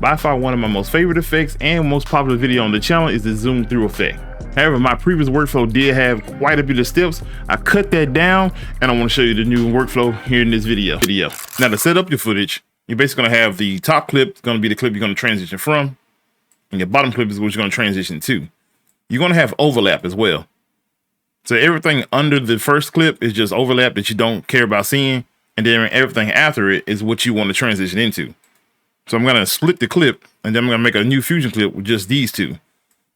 By far one of my most favorite effects and most popular video on the channel is the zoom through effect. However, my previous workflow did have quite a bit of steps. I cut that down and I want to show you the new workflow here in this video. Now to set up your footage, you're basically going to have the top clip going to be the clip you're going to transition from, and your bottom clip is what you're going to transition to. You're going to have overlap as well. So everything under the first clip is just overlap that you don't care about seeing, and then everything after it is what you want to transition into. So I'm going to split the clip, and then I'm going to make a new fusion clip with just these two.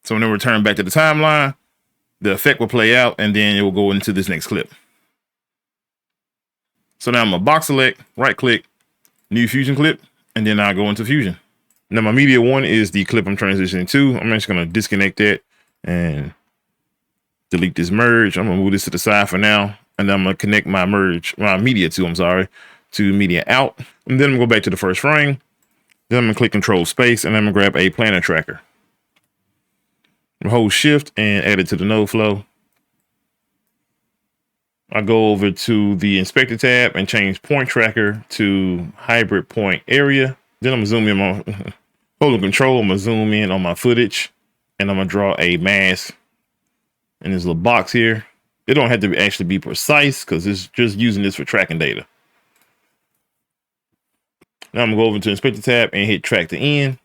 So when I return back to the timeline, the effect will play out, and then it will go into this next clip. So now I'm going to box select, right click, new fusion clip, and then I'll go into fusion. Now my media one is the clip I'm transitioning to. I'm just going to disconnect that and delete this merge. I'm going to move this to the side for now, and then I'm going to connect my media to media out. And then I'm going to go back to the first frame. Then I'm going to click Control Space, and I'm going to grab a planar tracker. Hold Shift and add it to the node flow. I go over to the Inspector tab and change Point Tracker to Hybrid Point Area. Then I'm going to zoom in on, holding Control, I'm going to zoom in on my footage, and I'm going to draw a mask in this little box here. It don't have to actually be precise because it's just using this for tracking data. Now I'm going to go over to Inspector tab and hit Track to End.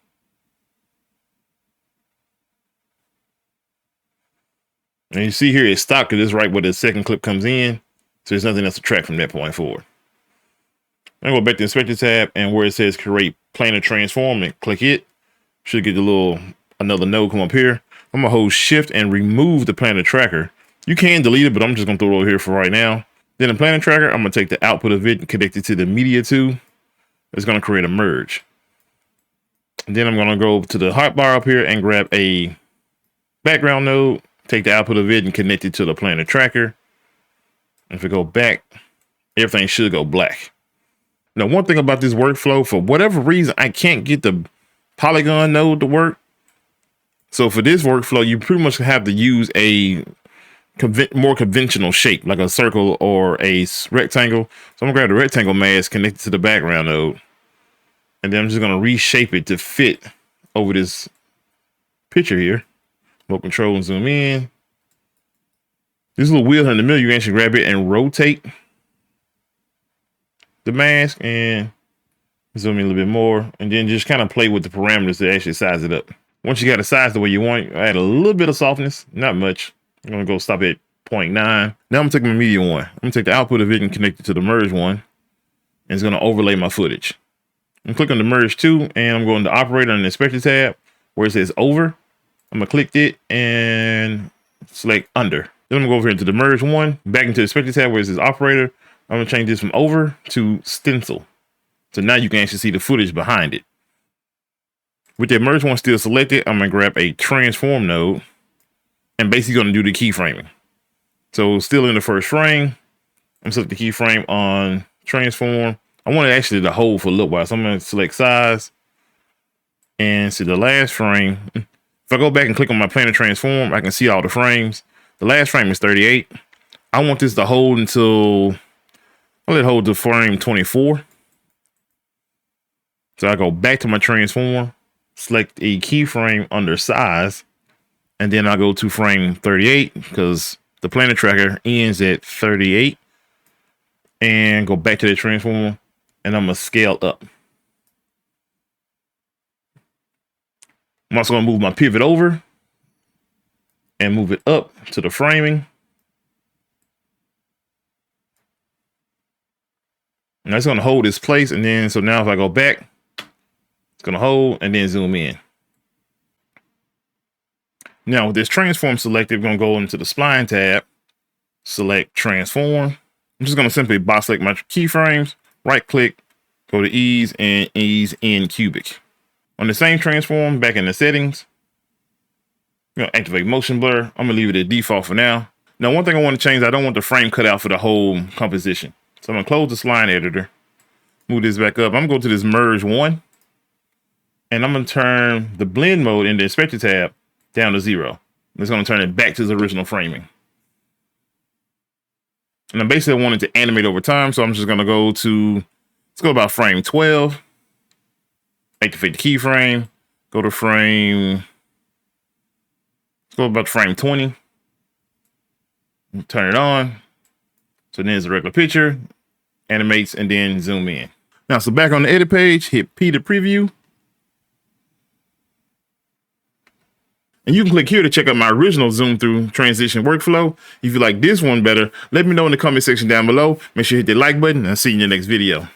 And you see here it's stopped because it's right where the second clip comes in. So there's nothing else to track from that point forward. I'm going to go back to Inspector tab, and where it says Create Planar Transform, and click it. Should get another node come up here. I'm going to hold Shift and remove the planar tracker. You can delete it, but I'm just going to throw it over here for right now. Then the planar tracker, I'm going to take the output of it and connect it to the media 2. It's going to create a merge. And then I'm going to go to the hotbar up here and grab a background node, take the output of it and connect it to the planar tracker. If we go back, everything should go black. Now, one thing about this workflow, for whatever reason, I can't get the polygon node to work. So for this workflow, you pretty much have to use a more conventional shape, like a circle or a rectangle. So I'm gonna grab the rectangle mask, connect it to the background node, and then I'm just gonna reshape it to fit over this picture here. Hold Control and zoom in. This little wheel in the middle, you can actually grab it and rotate the mask and zoom in a little bit more, and then just kind of play with the parameters to actually size it up. Once you got it sized the way you want, add a little bit of softness, not much. I'm gonna go stop at 0.9. Now I'm gonna take my media one. I'm gonna take the output of it and connect it to the merge one, and it's gonna overlay my footage. I'm clicking the merge 2, and I'm going to operator on the Inspector tab where it says over. I'm gonna click it and select under. Then I'm gonna go over here into the merge 1, back into the Inspector tab where it says operator. I'm gonna change this from over to stencil. So now you can actually see the footage behind it. With that merge 1 still selected, I'm gonna grab a transform node and basically gonna do the keyframing. So still in the first frame, I'm selecting the keyframe on transform. I want it actually to hold for a little while. So I'm gonna select size and see the last frame. If I go back and click on my planar transform, I can see all the frames. The last frame is 38. I want this to hold until, I'll let it hold to frame 24. So I go back to my transform, select a keyframe under size, and then I go to frame 38 because the planar tracker ends at 38, and go back to the transform, and I'm gonna scale up. I'm also gonna move my pivot over and move it up to the framing. And that's gonna hold its place, and then so now if I go back, it's gonna hold and then zoom in. Now with this transform selected, we're gonna go into the spline tab, select transform. I'm just gonna simply box select my keyframes, right click, go to ease and ease in cubic. On the same transform, back in the settings, I'm gonna activate motion blur. I'm gonna leave it at default for now. Now one thing I want to change, I don't want the frame cut out for the whole composition. So I'm gonna close the spline editor, move this back up. I'm gonna go to this merge 1. And I'm going to turn the blend mode in the Inspector tab down to 0. It's going to turn it back to the original framing. And I basically wanted to animate over time, so I'm just going to go to, let's go about frame 12. Activate the keyframe. Go to frame. Let's go about frame 20. Turn it on. So then it's a regular picture. Animates and then zoom in. Now, so back on the edit page, hit P to preview. And you can click here to check out my original zoom through transition workflow. If you like this one better, let me know in the comment section down below. Make sure you hit the like button and I'll see you in the next video.